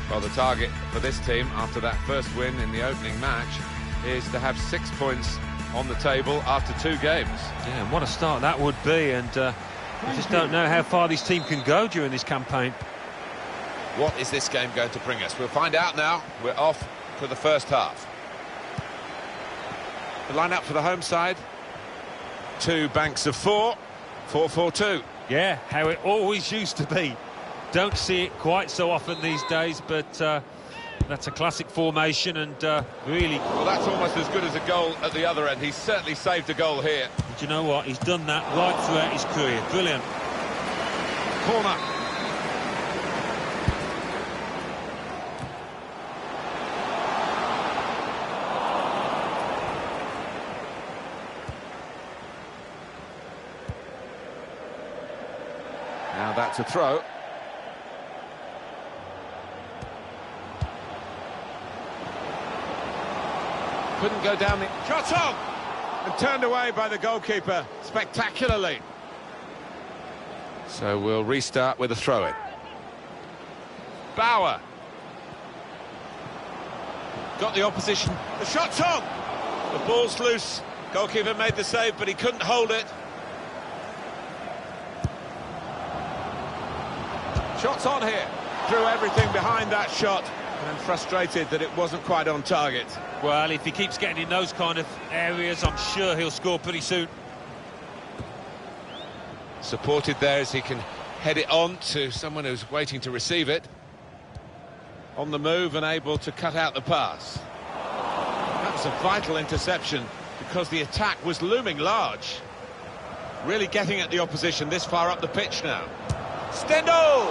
Well, the target for this team after that first win in the opening match is to have 6 points on the table after 2 games. Yeah, and what a start that would be, and I just don't know how far this team can go during this campaign. What is this game going to bring us? We'll find out now. We're off to the first half. The line-up for the home side. 2 banks of 4. 4-4-2. Yeah, how it always used to be. Don't see it quite so often these days, but that's a classic formation, and really... Well, that's almost as good as a goal at the other end. He's certainly saved a goal here. But you know what? He's done that right throughout his career. Brilliant. Corner. Now that's a throw. Couldn't go down the... Shot on! And turned away by the goalkeeper spectacularly. So we'll restart with a throw-in. Bauer. Got the opposition. The shot's on! The ball's loose. Goalkeeper made the save, but he couldn't hold it. Shots on here. Threw everything behind that shot. And frustrated that it wasn't quite on target. Well, if he keeps getting in those kind of areas, I'm sure he'll score pretty soon. Supported there as he can head it on to someone who's waiting to receive it. On the move and able to cut out the pass. That was a vital interception because the attack was looming large. Really getting at the opposition this far up the pitch now. Stendel!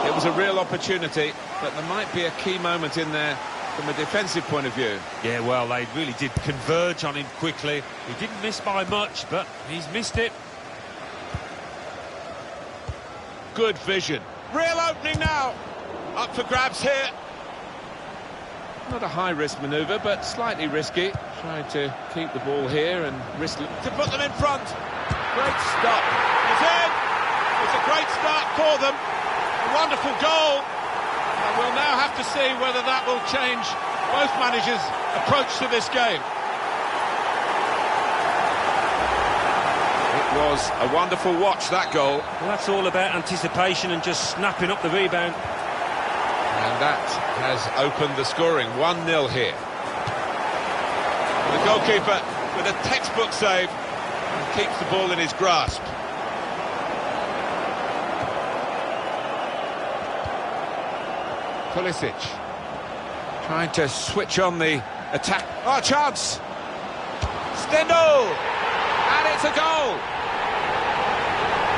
It was a real opportunity, but there might be a key moment in there from a defensive point of view. Yeah, well, they really did converge on him quickly. He didn't miss by much, but he's missed it. Good vision. Real opening now. Up for grabs here. Not a high-risk manoeuvre, but slightly risky. Trying to keep the ball here and risk to put them in front. Great stop. It's in. It's a great start for them. A wonderful goal. And we'll now have to see whether that will change both managers' approach to this game. It was a wonderful watch, that goal. Well, that's all about anticipation and just snapping up the rebound. And that has opened the scoring. 1-0 here. The goalkeeper with a textbook save and keeps the ball in his grasp. Pulisic trying to switch on the attack. Oh, chance! Stendel! And it's a goal!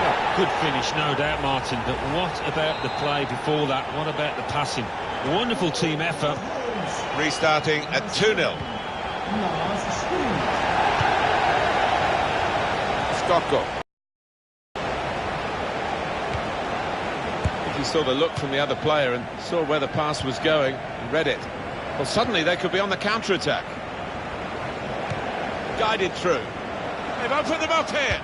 Well, good finish, no doubt, Martin, but what about the play before that? What about the passing? Wonderful team effort. Restarting at 2-0. Skoko. He saw the look from the other player and saw where the pass was going and read it. Well, suddenly they could be on the counter-attack. Guided through. They've opened them up here.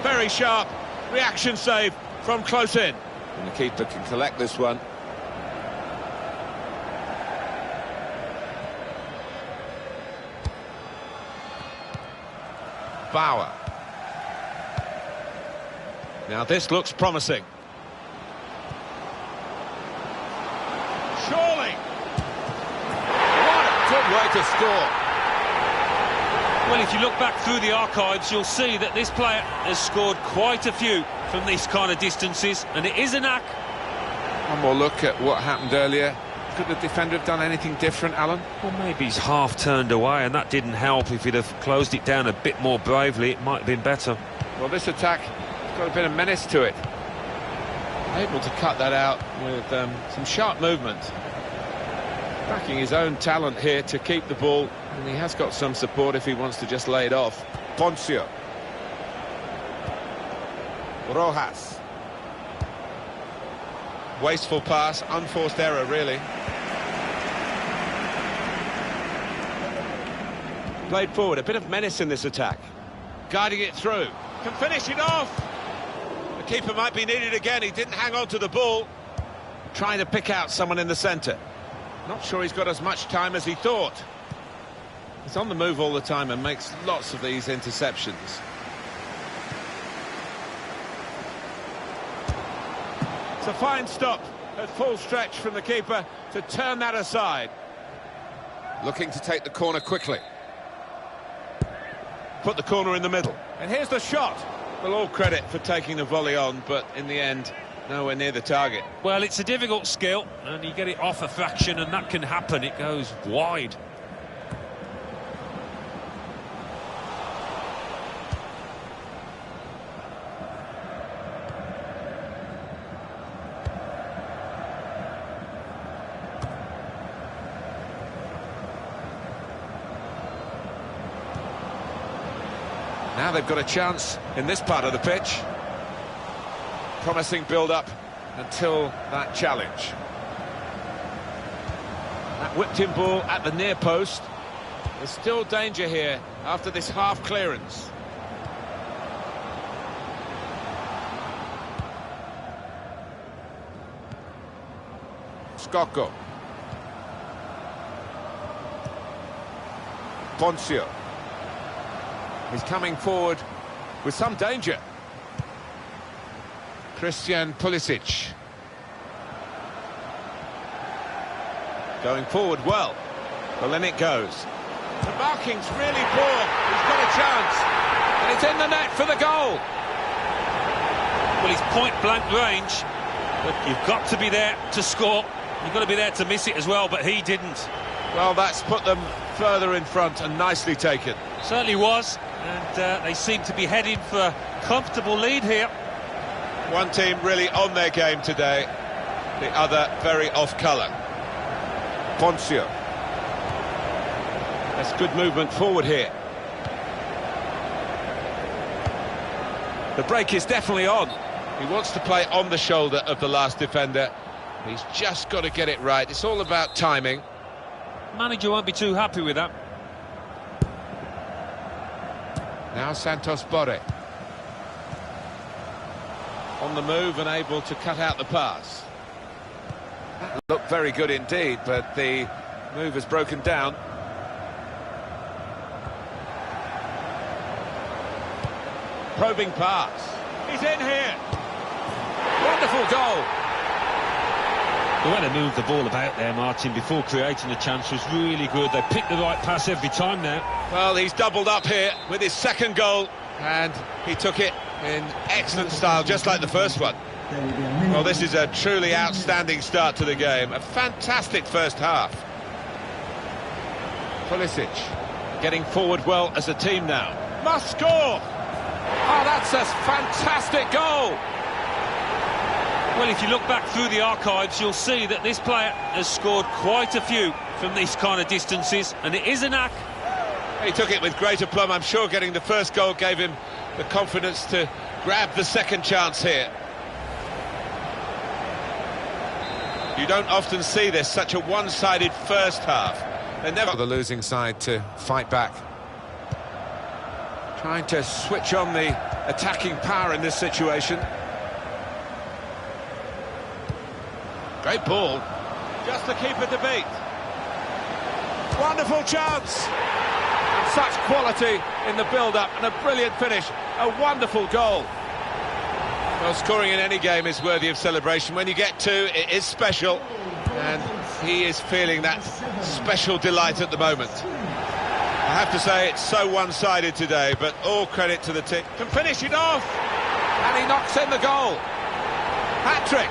Very sharp reaction save from close in. And the keeper can collect this one. Bauer. Now this looks promising. Surely! What a good way to score! Well, if you look back through the archives, you'll see that this player has scored quite a few from these kind of distances, and it is a knack. One more look at what happened earlier. Could the defender have done anything different, Alan? Well, maybe he's half turned away, and that didn't help. If he'd have closed it down a bit more bravely, it might have been better. Well, this attack has got a bit of menace to it. Able to cut that out with some sharp movement. Backing his own talent here to keep the ball, and he has got some support if he wants to just lay it off. Poncio. Rojas. Wasteful pass, unforced error, really. Played forward, a bit of menace in this attack. Guiding it through. Can finish it off. The keeper might be needed again. He didn't hang on to the ball. Trying to pick out someone in the centre. Not sure he's got as much time as he thought. He's on the move all the time and makes lots of these interceptions. It's a fine stop at full stretch from the keeper to turn that aside. Looking to take the corner quickly. Put the corner in the middle. And here's the shot. Well, all credit for taking the volley on, but in the end, nowhere near the target. Well, it's a difficult skill, and you get it off a fraction, and that can happen. It goes wide. Now they've got a chance in this part of the pitch. Promising build-up until that challenge. That whipped-in ball at the near post. There's still danger here after this half clearance. Scocco. Ponzio. He's coming forward with some danger. Christian Pulisic. Going forward well. Well, then it goes. The marking's really poor. He's got a chance. And it's in the net for the goal. Well, he's point-blank range, but you've got to be there to score. You've got to be there to miss it as well, but he didn't. Well, that's put them further in front and nicely taken. Certainly was, and they seem to be heading for a comfortable lead here. One team really on their game today, the other very off-colour. Ponzio. That's good movement forward here. The break is definitely on. He wants to play on the shoulder of the last defender. He's just got to get it right. It's all about timing. Manager won't be too happy with that. Now Santos Borré. On the move and able to cut out the pass. That looked very good indeed, but the move has broken down. Probing pass. He's in here. Wonderful goal. The way they moved the ball about there, Martin, before creating the chance was really good. They picked the right pass every time now. Well, he's doubled up here with his second goal, and he took it in excellent style, just like the first one. Well, this is a truly outstanding start to the game. A fantastic first half. Pulisic getting forward well as a team now. Must score! Oh, that's a fantastic goal! Well, if you look back through the archives, you'll see that this player has scored quite a few from these kind of distances, and it is a knack. He took it with great aplomb. I'm sure getting the first goal gave him the confidence to grab the second chance here. You don't often see this, such a one-sided first half. They're never The losing side to fight back. trying to switch on the attacking power in this situation. Great ball. Just the keeper to beat. Wonderful chance. And such quality in the build-up and a brilliant finish. A wonderful goal. Well, scoring in any game is worthy of celebration. When you get two, it is special. And he is feeling that special delight at the moment. I have to say, it's so one-sided today, but all credit to the team. Can finish it off. And he knocks in the goal. Hat-trick.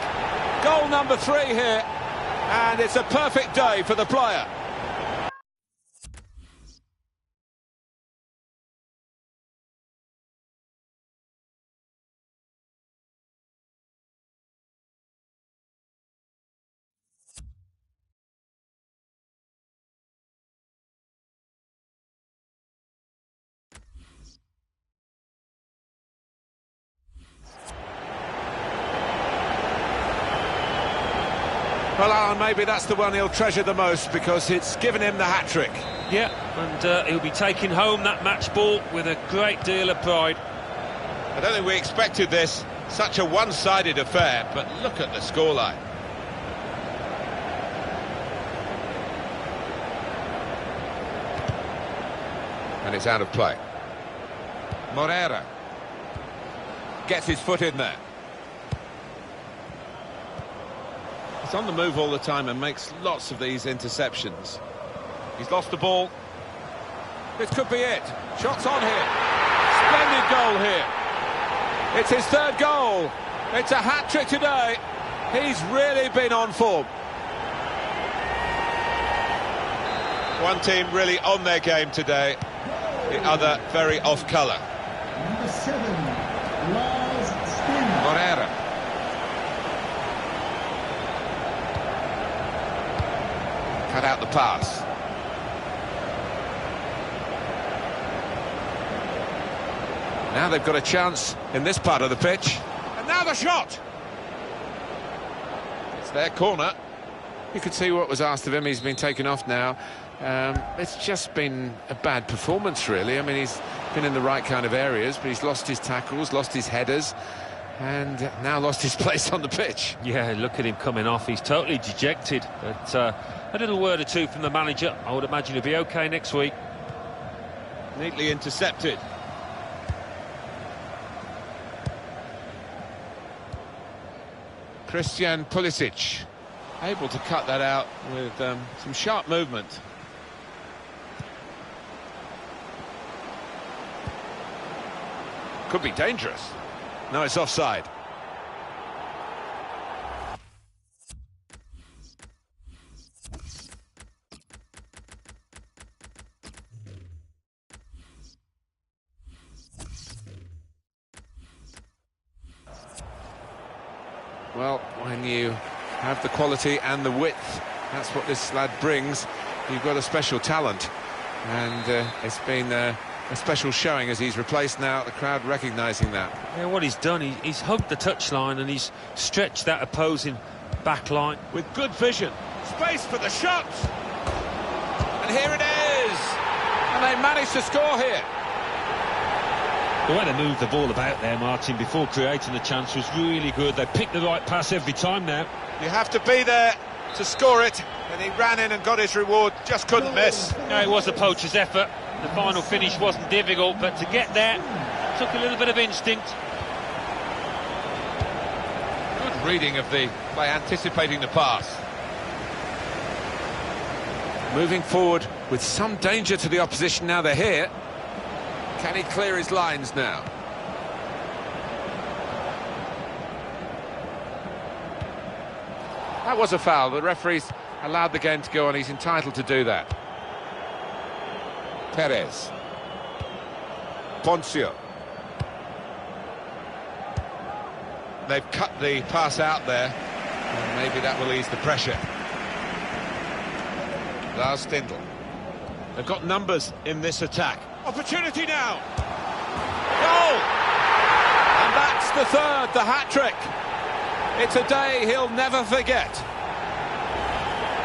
Goal number 3 here, and it's a perfect day for the player. Well, Alan, maybe that's the one he'll treasure the most because it's given him the hat-trick. Yeah, and he'll be taking home that match ball with a great deal of pride. I don't think we expected this, such a one-sided affair, but look at the scoreline. And it's out of play. Moreira gets his foot in there. He's on the move all the time and makes lots of these interceptions. He's lost the ball. This could be it. Shots on here. Splendid goal here. It's his third goal. It's a hat-trick today. He's really been on form. One team really on their game today, the other very off colour. Number 7, Lars Stindl. Moreira. Cut out the pass. Now they've got a chance in this part of the pitch. And now the shot! It's their corner. You could see what was asked of him. He's been taken off now. It's just been a bad performance, really. I mean, he's been in the right kind of areas, but he's lost his tackles, lost his headers, and now lost his place on the pitch. Yeah, look at him coming off. He's totally dejected. But a little word or two from the manager. I would imagine he'll be OK next week. Neatly intercepted. Christian Pulisic, Able to cut that out with some sharp movement. Could be dangerous. No, it's offside. well, when you have the quality and the width, that's what this lad brings. You've got a special talent, and it's been a special showing as he's replaced now, the crowd recognising that. Yeah, what he's done, he's hugged the touchline and he's stretched that opposing back line. With good vision. Space for the shot! And here it is! And they managed to score here. The way they moved the ball about there, Martin, before creating the chance was really good. They picked the right pass every time now. You have to be there to score it, and he ran in and got his reward, just couldn't miss. No, it was a poacher's effort. The final finish wasn't difficult, but to get there took a little bit of instinct. Good reading of the play, anticipating the pass. Moving forward with some danger to the opposition now they're here. Can he clear his lines now? That was a foul. The referee's allowed the game to go on. He's entitled to do that. Perez. Poncio. They've cut the pass out there, and maybe that will ease the pressure. Lars Stindl. They've got numbers in this attack. Opportunity now. Goal! And that's the third, the hat-trick. It's a day he'll never forget.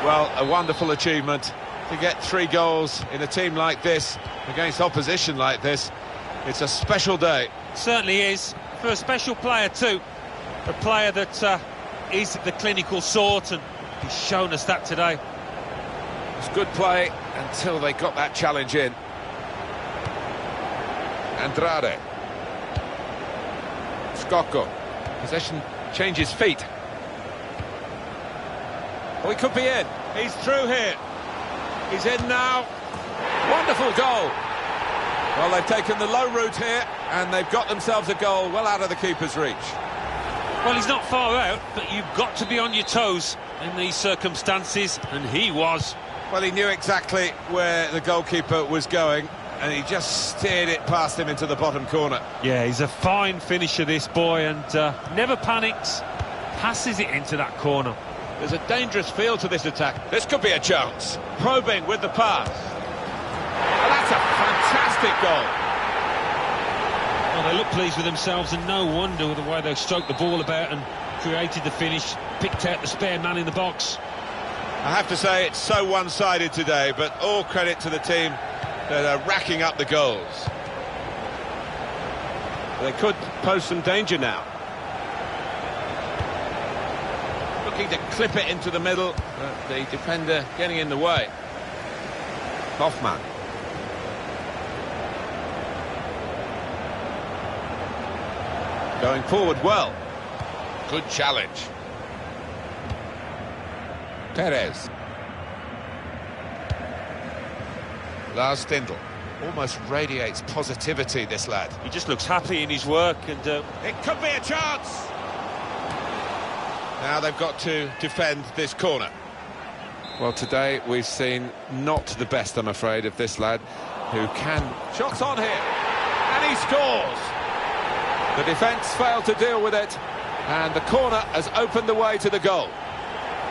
Well, a wonderful achievement to get 3 goals in a team like this, against opposition like this. It's a special day. Certainly is, for a special player too. A player that is the clinical sort, and he's shown us that today. It's good play until they got that challenge in. Andrade. Scocco. Possession changes feet. Oh, he could be in. He's through here. He's in now. Wonderful goal. Well, they've taken the low route here, and they've got themselves a goal well out of the keeper's reach. Well, he's not far out, but you've got to be on your toes in these circumstances, and he was. Well, he knew exactly where the goalkeeper was going, and he just steered it past him into the bottom corner. Yeah, he's a fine finisher, this boy, and never panics, passes it into that corner. There's a dangerous feel to this attack. This could be a chance. Probing with the pass. And that's a fantastic goal. Well, they look pleased with themselves, and no wonder with the way they stroked the ball about and created the finish, picked out the spare man in the box. I have to say it's so one-sided today, but all credit to the team that are racking up the goals. They could pose some danger now. Looking to clip it into the middle, but the defender getting in the way. Hoffman. Going forward well. Good challenge. Perez. Lars Stindl almost radiates positivity, this lad. He just looks happy in his work, and It could be a chance. Now they've got to defend this corner. Well, today we've seen not the best, I'm afraid, of this lad, who can... Shots on here, and he scores. The defence failed to deal with it, and the corner has opened the way to the goal.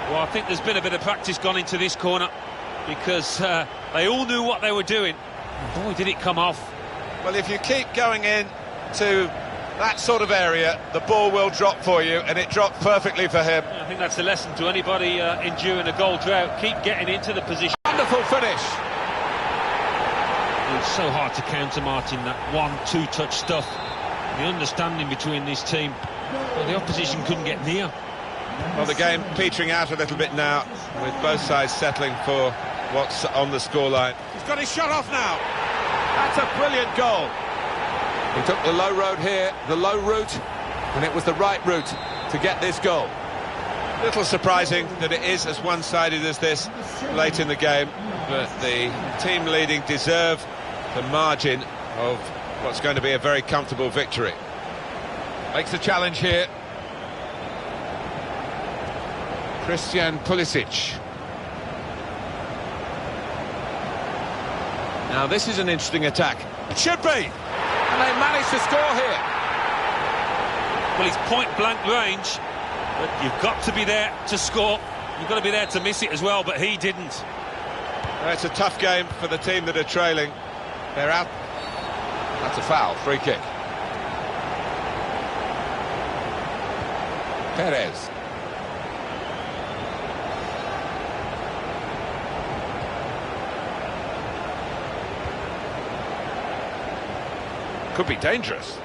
well, I think there's been a bit of practice gone into this corner, because they all knew what they were doing. And boy, did it come off. Well, if you keep going in to that sort of area, the ball will drop for you, and it dropped perfectly for him. I think that's a lesson to anybody enduring a goal drought. Keep getting into the position. Wonderful finish. It's so hard to counter, Martin, that 1-2 touch stuff. The understanding between this team, well, the opposition couldn't get near. Well, the game petering out a little bit now, with both sides settling for what's on the scoreline. He's got his shot off now. That's a brilliant goal. He took the low road here, the low route, and it was the right route to get this goal. Little surprising that it is as one-sided as this late in the game, but the team leading deserve the margin of what's going to be a very comfortable victory. Makes the challenge here. Christian Pulisic. Now this is an interesting attack. It should be! And they managed to score here. Well, it's point-blank range, but you've got to be there to score. You've got to be there to miss it as well, but he didn't. Well, it's a tough game for the team that are trailing. They're out. That's a foul, free kick. Perez. Could be dangerous.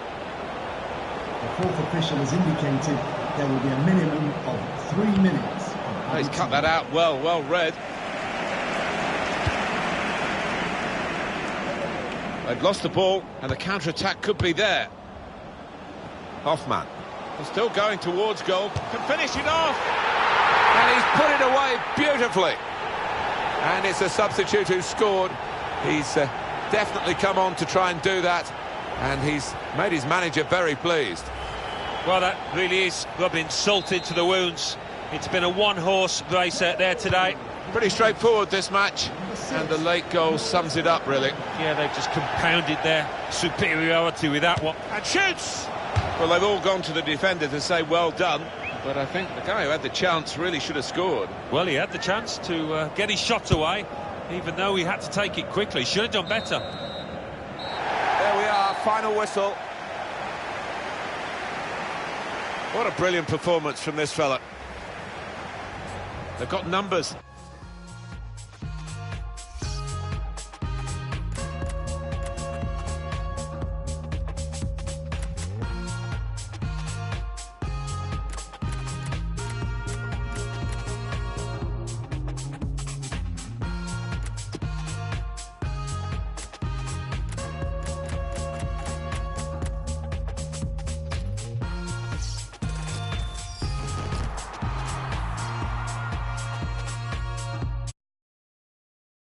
The fourth official has indicated there will be a minimum of 3 minutes. He's cut that out well read. They've lost the ball, and the counter-attack could be there. Hoffman is still going towards goal, can finish it off, and he's put it away beautifully. And it's a substitute who scored. He's definitely come on to try and do that, and he's made his manager very pleased. Well, that really is rubbing salt into the wounds. It's been a one-horse race out there today. Pretty straightforward, this match, and the late goal sums it up, really. Yeah, they've just compounded their superiority with that one. And shoots! Well, they've all gone to the defender to say well done, but I think the guy who had the chance really should have scored. Well, he had the chance to get his shot away, even though he had to take it quickly. Should have done better. There we are, final whistle. What a brilliant performance from this fella. They've got numbers.